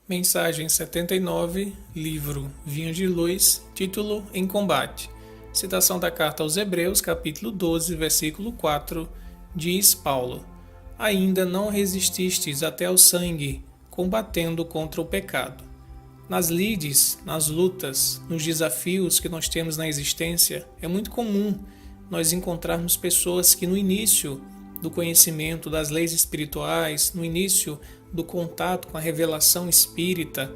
Mensagem 79, livro Vinho de Luz, título Em Combate. Citação da carta aos Hebreus, capítulo 12, versículo 4, diz Paulo: Ainda não resististes até ao sangue, combatendo contra o pecado. Nas lides, nas lutas, nos desafios que nós temos na existência, é muito comum nós encontrarmos pessoas que no início do conhecimento das leis espirituais, no início do contato com a revelação espírita,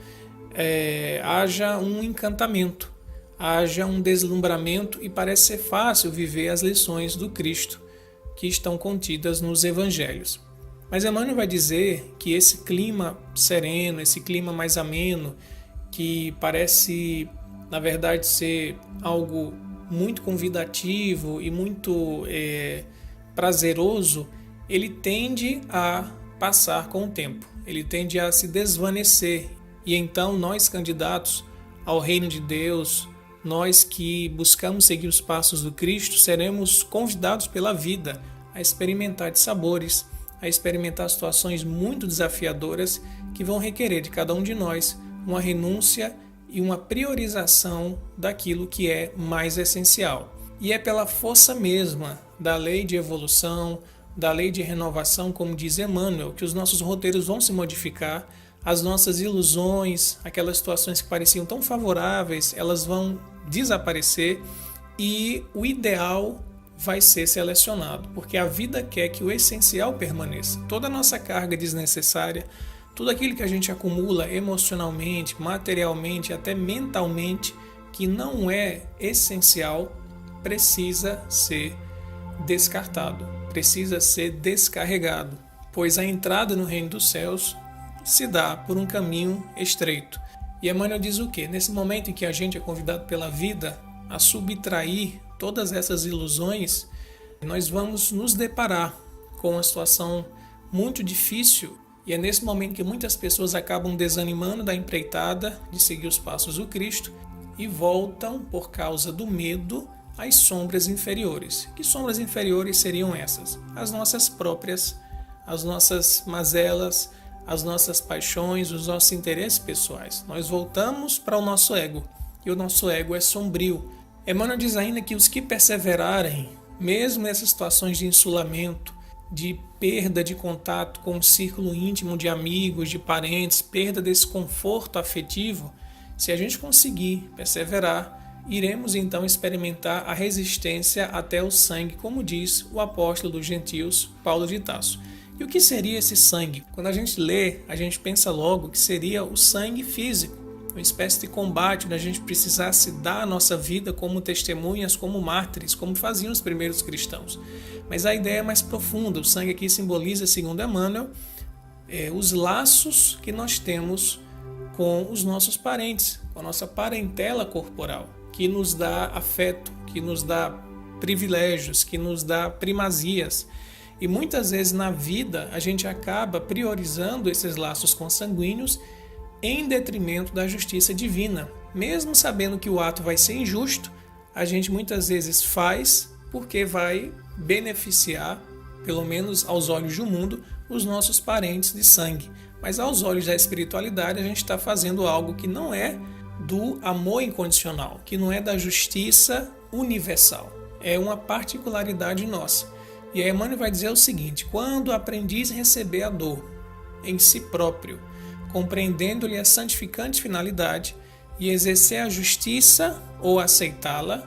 haja um encantamento, haja um deslumbramento e parece ser fácil viver as lições do Cristo que estão contidas nos evangelhos. Mas Emmanuel vai dizer que esse clima sereno, esse clima mais ameno, que parece, na verdade, ser algo muito convidativo e muito prazeroso, ele tende a passar com o tempo, ele tende a se desvanecer. E então nós, candidatos ao reino de Deus, nós que buscamos seguir os passos do Cristo, seremos convidados pela vida a experimentar de sabores, a experimentar situações muito desafiadoras que vão requerer de cada um de nós uma renúncia e uma priorização daquilo que é mais essencial. E é pela força mesma da lei de evolução, da lei de renovação, como diz Emmanuel, que os nossos roteiros vão se modificar, as nossas ilusões, aquelas situações que pareciam tão favoráveis, elas vão desaparecer e o ideal vai ser selecionado, porque a vida quer que o essencial permaneça. Toda a nossa carga desnecessária, tudo aquilo que a gente acumula emocionalmente, materialmente, até mentalmente, que não é essencial, precisa ser descartado, precisa ser descarregado, pois a entrada no reino dos céus se dá por um caminho estreito. E Emmanuel diz o quê? Nesse momento em que a gente é convidado pela vida a subtrair todas essas ilusões, nós vamos nos deparar com uma situação muito difícil. E é nesse momento que muitas pessoas acabam desanimando da empreitada de seguir os passos do Cristo e voltam, por causa do medo, às sombras inferiores. Que sombras inferiores seriam essas? As nossas próprias, as nossas mazelas, as nossas paixões, os nossos interesses pessoais. Nós voltamos para o nosso ego, e o nosso ego é sombrio. Emmanuel diz ainda que os que perseverarem, mesmo nessas situações de insulamento, de perda de contato com o círculo íntimo de amigos, de parentes, perda desse conforto afetivo, se a gente conseguir perseverar, iremos então experimentar a resistência até o sangue, como diz o apóstolo dos gentios, Paulo de Tarso. E o que seria esse sangue? Quando a gente lê, a gente pensa logo que seria o sangue físico, uma espécie de combate onde a gente precisasse dar a nossa vida como testemunhas, como mártires, como faziam os primeiros cristãos. Mas a ideia é mais profunda. O sangue aqui simboliza, segundo Emmanuel, os laços que nós temos com os nossos parentes, com a nossa parentela corporal, que nos dá afeto, que nos dá privilégios, que nos dá primazias. E muitas vezes na vida a gente acaba priorizando esses laços consanguíneos em detrimento da justiça divina. Mesmo sabendo que o ato vai ser injusto, a gente muitas vezes faz porque vai beneficiar, pelo menos aos olhos do mundo, os nossos parentes de sangue. Mas aos olhos da espiritualidade a gente está fazendo algo que não é do amor incondicional, que não é da justiça universal. É uma particularidade nossa. E aí Emmanuel vai dizer o seguinte: quando aprendiz receber a dor em si próprio, compreendendo-lhe a santificante finalidade, e exercer a justiça ou aceitá-la,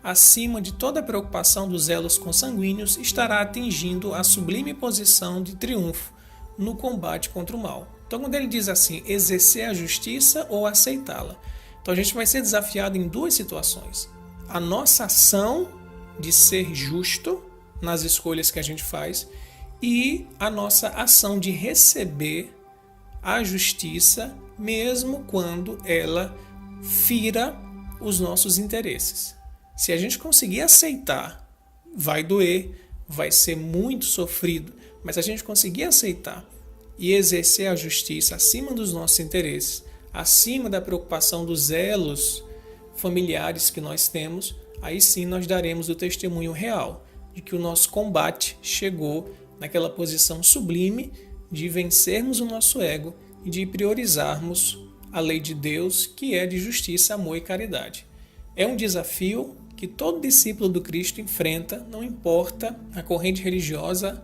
acima de toda preocupação dos elos consanguíneos, estará atingindo a sublime posição de triunfo no combate contra o mal. Então, quando ele diz assim, exercer a justiça ou aceitá-la, então a gente vai ser desafiado em duas situações. A nossa ação de ser justo nas escolhas que a gente faz e a nossa ação de receber a justiça, mesmo quando ela fira os nossos interesses. Se a gente conseguir aceitar, vai doer, vai ser muito sofrido, mas se a gente conseguir aceitar e exercer a justiça acima dos nossos interesses, acima da preocupação dos elos familiares que nós temos, aí sim nós daremos o testemunho real de que o nosso combate chegou naquela posição sublime de vencermos o nosso ego e de priorizarmos a lei de Deus, que é de justiça, amor e caridade. É um desafio que todo discípulo do Cristo enfrenta, não importa a corrente religiosa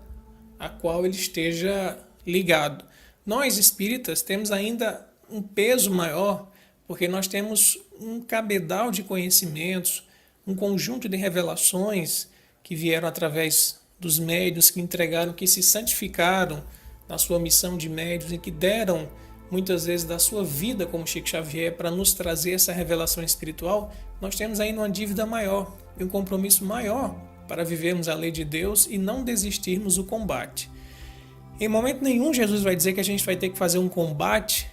a qual ele esteja ligado. Nós, espíritas, temos ainda um peso maior, porque nós temos um cabedal de conhecimentos, um conjunto de revelações que vieram através dos médiuns que entregaram, que se santificaram na sua missão de médiuns e que deram muitas vezes da sua vida como Chico Xavier para nos trazer essa revelação espiritual. Nós temos ainda uma dívida maior e um compromisso maior para vivermos a lei de Deus e não desistirmos do combate. Em momento nenhum Jesus vai dizer que a gente vai ter que fazer um combate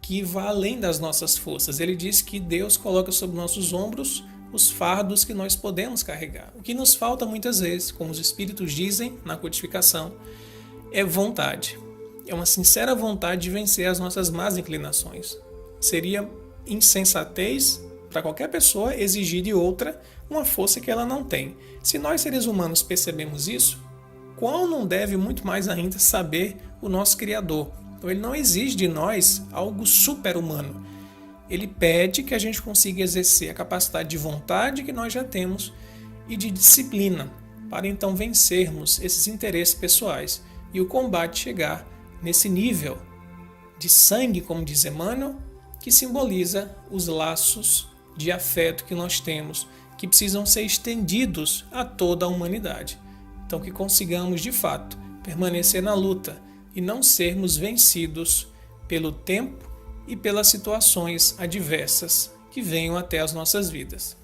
que vá além das nossas forças. Ele diz que Deus coloca sobre nossos ombros os fardos que nós podemos carregar. O que nos falta muitas vezes, como os espíritos dizem na codificação, é vontade. É uma sincera vontade de vencer as nossas más inclinações. Seria insensatez para qualquer pessoa exigir de outra uma força que ela não tem. Se nós seres humanos percebemos isso, qual não deve muito mais ainda saber o nosso Criador? Então ele não exige de nós algo super-humano. Ele pede que a gente consiga exercer a capacidade de vontade que nós já temos e de disciplina, para então vencermos esses interesses pessoais e o combate chegar nesse nível de sangue, como diz Emmanuel, que simboliza os laços de afeto que nós temos, que precisam ser estendidos a toda a humanidade. Então que consigamos, de fato, permanecer na luta e não sermos vencidos pelo tempo e pelas situações adversas que venham até as nossas vidas.